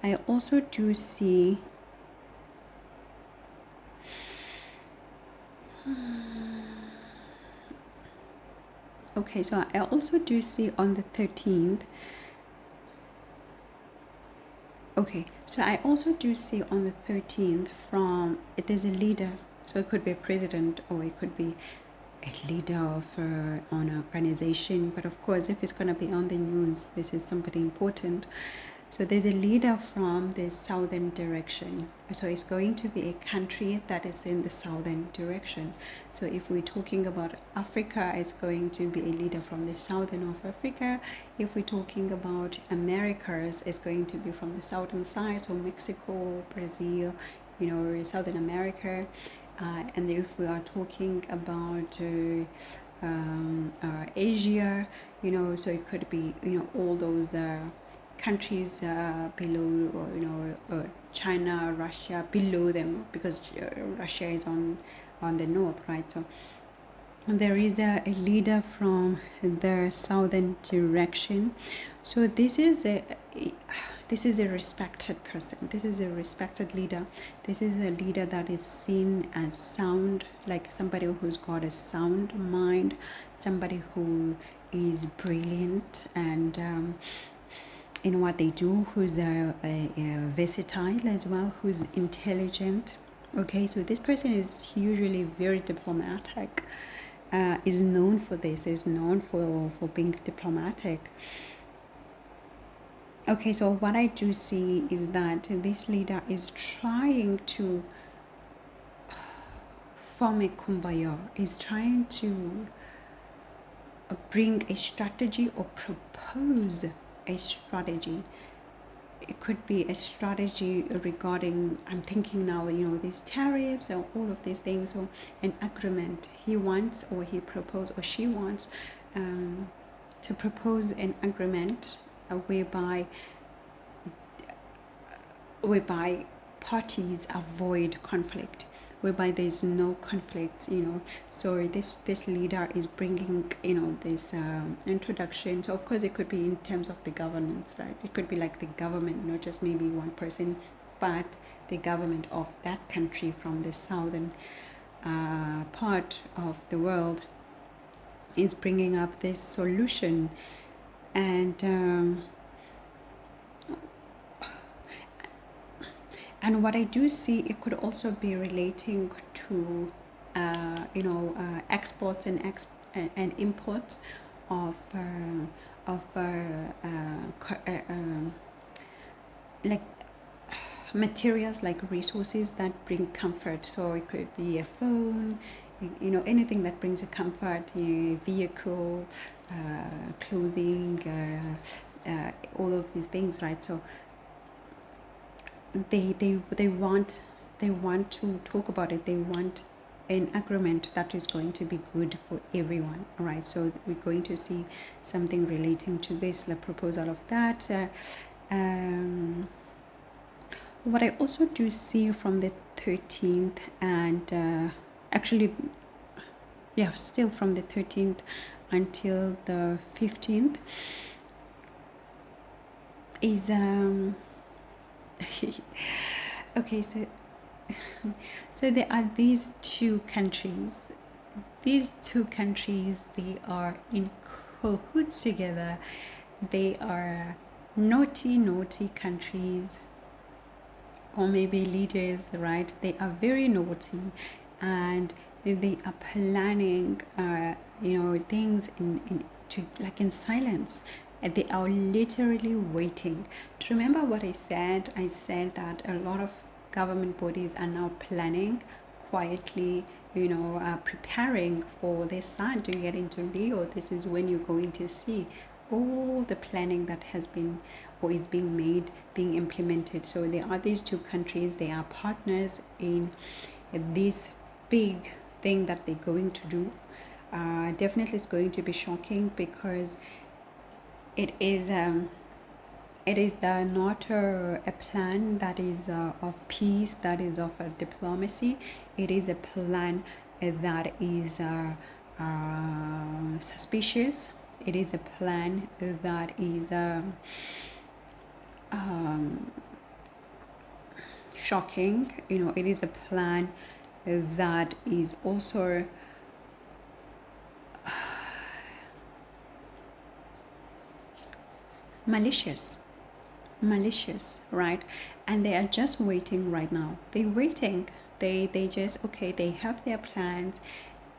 Speaker 1: I also do see okay, so I also do see on the 13th. Okay, so I also do see on the 13th it is a leader. So it could be a president, or it could be a leader of an organization. But of course, if it's going to be on the news, this is somebody important. So there's a leader from the southern direction. So it's going to be a country that is in the southern direction. So if we're talking about Africa, it's going to be a leader from the southern of Africa. If we're talking about Americas, it's going to be from the southern side, so Mexico, Brazil, Southern America. And if we are talking about Asia, so it could be, all those countries below, China, Russia, below them, because Russia is on the north, right? So there is a leader from the southern direction. So this is a respected person. This is a respected leader. This is a leader that is seen as sound, like somebody who's got a sound mind, somebody who is brilliant and in what they do, who's versatile as well, who's intelligent. Okay, so this person is usually very diplomatic, is known for this, is known for being diplomatic. Okay, so what I do see is that this leader is trying to form a kumbaya, is trying to bring a strategy or propose a strategy. It could be a strategy regarding, I'm thinking now, these tariffs and all of these things, or an agreement. He wants, or he proposed, or she wants to propose an agreement whereby parties avoid conflict, whereby there's no conflict, so this leader is bringing, this introduction. So of course it could be in terms of the governance, right? It could be like the government, not just maybe one person, but the government of that country from the southern part of the world is bringing up this solution. And what I do see, it could also be relating to exports and imports of like, materials like resources that bring comfort. So it could be a phone, anything that brings you comfort, vehicle, clothing, all of these things, right? So they want to talk about it. They want an agreement that is going to be good for everyone. All right, so we're going to see something relating to this, the proposal of that. What I also do see from the 13th and actually, yeah, still from the 13th until the 15th is okay, so there are these two countries. These two countries, they are in cahoots together. They are naughty countries, or maybe leaders, right? They are very naughty, and they are planning things in silence. And they are literally waiting. Do you remember what I said? I said that a lot of government bodies are now planning quietly, preparing for their sun to get into Leo. This is when you're going to see all the planning that has been or is being made, being implemented. So there are these two countries. They are partners in this big thing that they're going to do. Definitely it's going to be shocking, because it is not a plan that is of peace, that is of diplomacy. It is a plan that is suspicious. It is a plan that is shocking. It is a plan that is also malicious, right? And they are just waiting right now. They're waiting. They just, okay, they have their plans.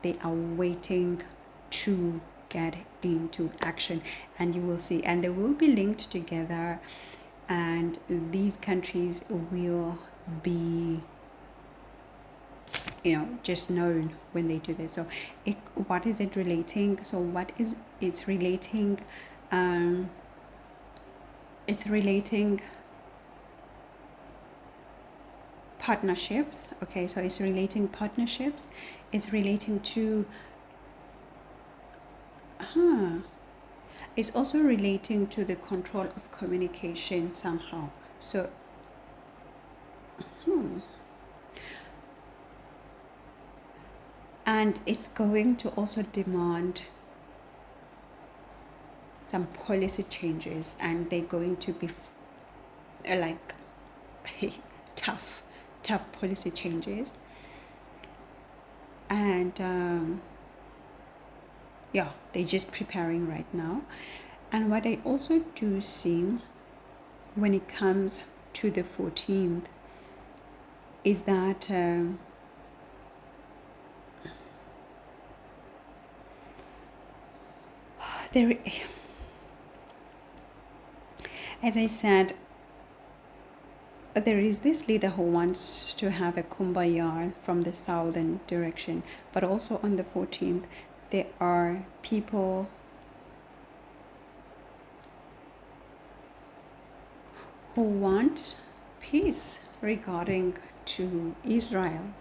Speaker 1: They are waiting to get into action, and you will see, and they will be linked together, and these countries will be just known when they do this. So what is it relating? So it's relating partnerships. Okay, so it's relating partnerships. It's relating to it's also relating to the control of communication somehow. So and it's going to also demand some policy changes, and they're going to be tough policy changes. And they're just preparing right now. And what I also do see when it comes to the 14th is that there, as I said, there is this leader who wants to have a kumbaya from the southern direction, but also on the 14th there are people who want peace regarding to Israel.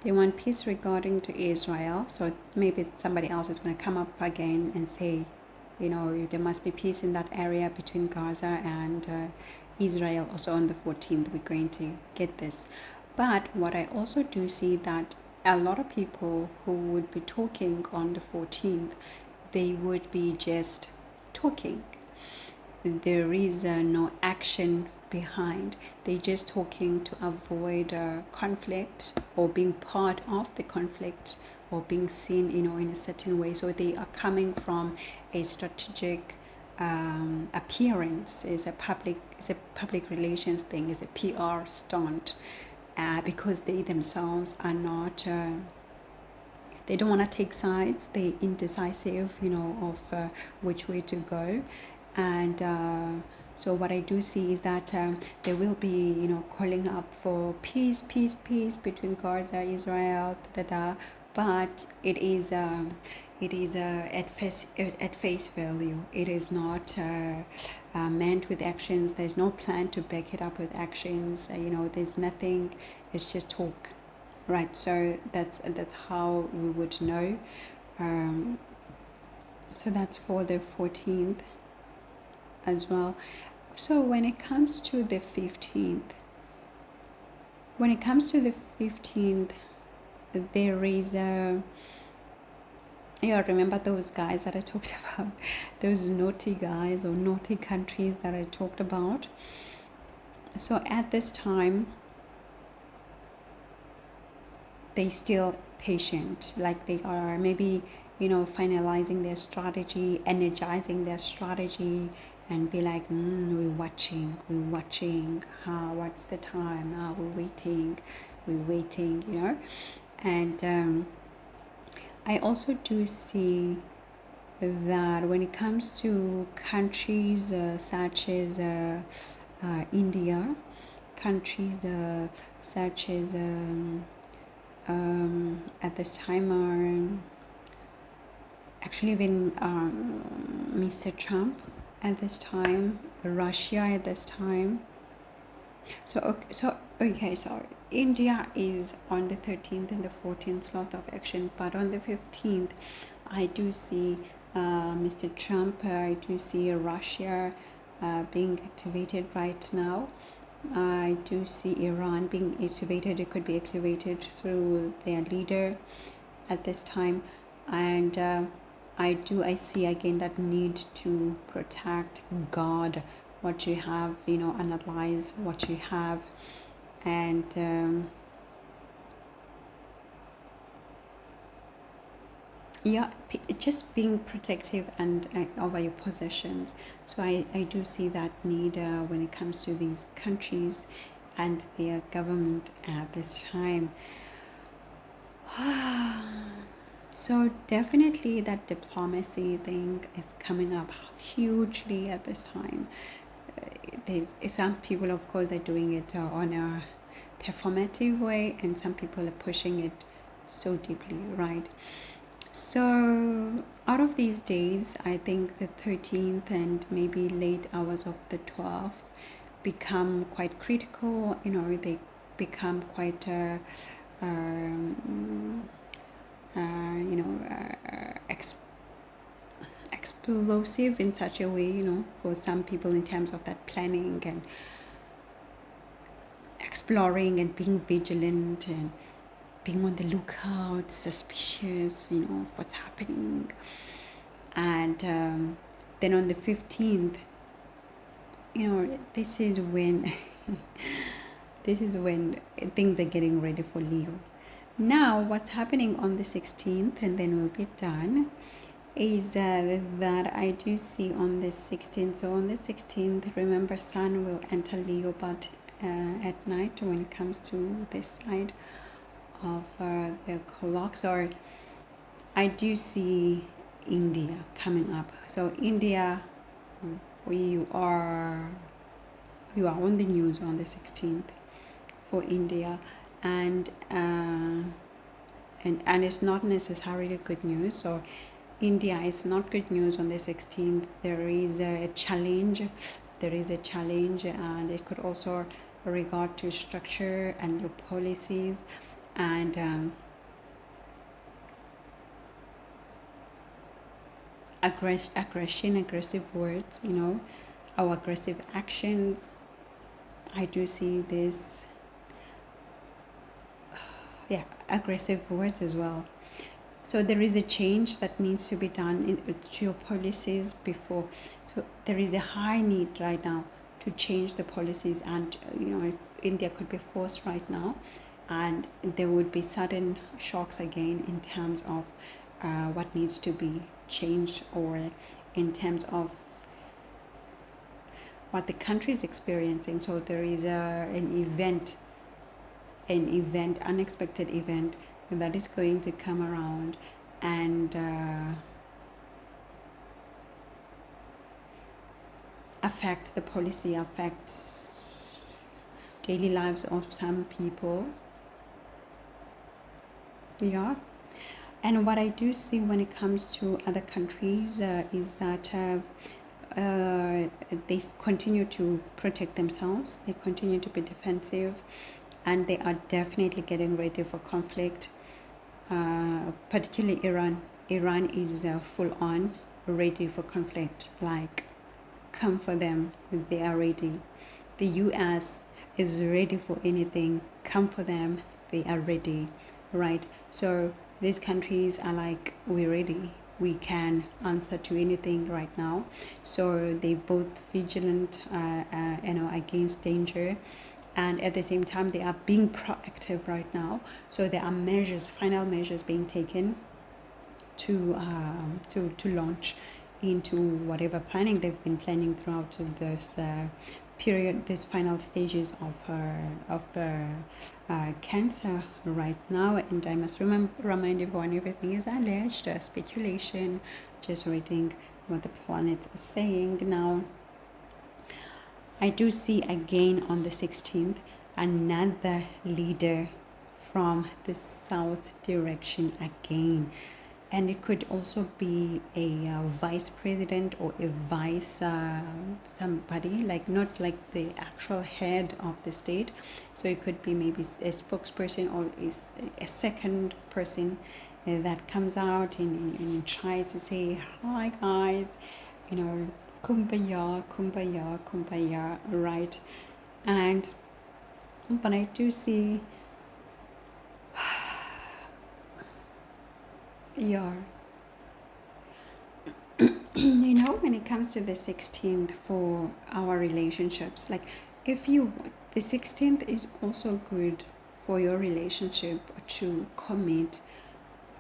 Speaker 1: They want peace regarding to Israel. So maybe somebody else is going to come up again and say, there must be peace in that area between Gaza and Israel. Also on the 14th, we're going to get this. But what I also do see that a lot of people who would be talking on the 14th, they would be just talking. There is no action behind. They're just talking to avoid conflict, or being part of the conflict, or being seen in a certain way. So they are coming from a strategic appearance. It's a public relations thing. It's a PR stunt, because they themselves are not they don't want to take sides. They're indecisive of which way to go. And So what I do see is that they will be, calling up for peace, peace, peace between Gaza, Israel, but it is at face value. It is not meant with actions. There's no plan to back it up with actions. There's nothing. It's just talk, right? So that's how we would know. So that's for the 14th as well. So when it comes to the 15th, there is remember those guys that I talked about, those naughty guys or naughty countries that I talked about. So at this time, they still patient, like they are maybe finalizing their strategy, energizing their strategy, and be like, we're watching, what's the time, we're waiting, and I also do see that when it comes to countries such as India, countries such as at this time are actually even Mr. Trump at this time, Russia at this time. So India is on the 13th and the 14th lot of action, but on the 15th, I do see Mr. Trump. I do see Russia being activated right now. I do see Iran being activated. It could be activated through their leader at this time, and I see again that need to protect, guard what you have, analyze what you have, and just being protective and over your possessions. So I do see that need when it comes to these countries and their government at this time. So definitely that diplomacy thing is coming up hugely at this time. There's some people, of course, are doing it on a performative way, and some people are pushing it so deeply, right? So out of these days, I think the 13th and maybe late hours of the 12th become quite critical. They become quite explosive in such a way, for some people, in terms of that planning and exploring and being vigilant and being on the lookout, suspicious, of what's happening. And then on the 15th, this is when things are getting ready for Leo. Now, what's happening on the 16th, and then we'll be done, is that I do see on the 16th. So on the 16th, remember, Sun will enter Leo, but at night when it comes to this side of the clock. So I do see India coming up. So India, you are on the news on the 16th for India, and it's not necessarily good news. So India is not good news on the 16th. There is a challenge, and it could also regard to structure and your policies, and aggression, aggressive words, our aggressive actions. I do see this, aggressive words as well. So there is a change that needs to be done to your policies before. So there is a high need right now to change the policies, and India could be forced right now, and there would be sudden shocks again in terms of what needs to be changed, or in terms of what the country is experiencing. So there is an unexpected event that is going to come around, and affect the policy, affect daily lives of some people. Yeah. And what I do see when it comes to other countries is that they continue to protect themselves, they continue to be defensive, and they are definitely getting ready for conflict. Particularly Iran. Iran is full on ready for conflict. Like, come for them, they are ready. The US is ready for anything. Come for them, they are ready, right? So these countries are like, we're ready, we can answer to anything right now. So they both vigilant, against danger, and at the same time they are being proactive right now. So there are final measures being taken to launch into whatever planning they've been planning throughout this period, these final stages of cancer right now. And I must remind everyone, everything is alleged, speculation, just reading what the planets are saying. Now, I do see again on the 16th another leader from the south direction again. And it could also be a vice president or a vice somebody, like not like the actual head of the state. So it could be maybe a spokesperson or is a second person that comes out and tries to say, hi guys, kumbaya, kumbaya, kumbaya, right? But I do see, yeah, when it comes to the 16th for our relationships, like the 16th is also good for your relationship to commit,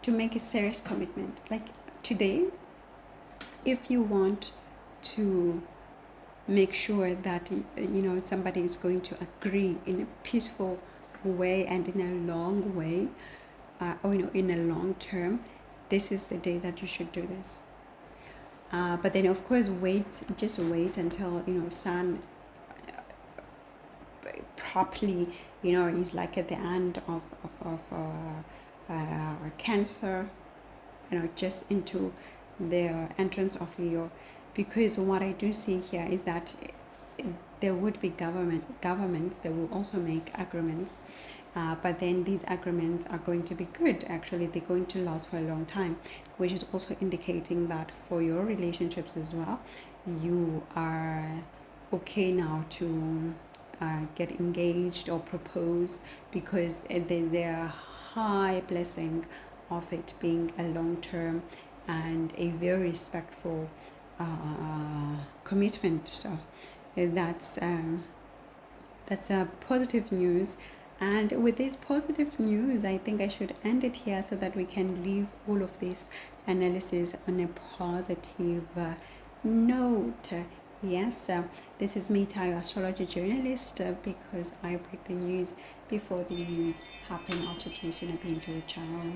Speaker 1: to make a serious commitment. Like today, if you want to make sure that somebody is going to agree in a peaceful way and in a long way, or in a long term, this is the day that you should do this. But then of course just wait until sun properly is like at the end of cancer, just into the entrance of Leo. Because what I do see here is that there would be governments that will also make agreements, but then these agreements are going to be good. Actually, they're going to last for a long time, which is also indicating that for your relationships as well, you are okay now to get engaged or propose, because there's a high blessing of it being a long term and a very respectful commitment. So that's a positive news. And with this positive news, I think I should end it here so that we can leave all of this analysis on a positive note. Yes, this is me, Tayo, astrology journalist, because I break the news before the news happen. I'll check you soon. I've been to the channel.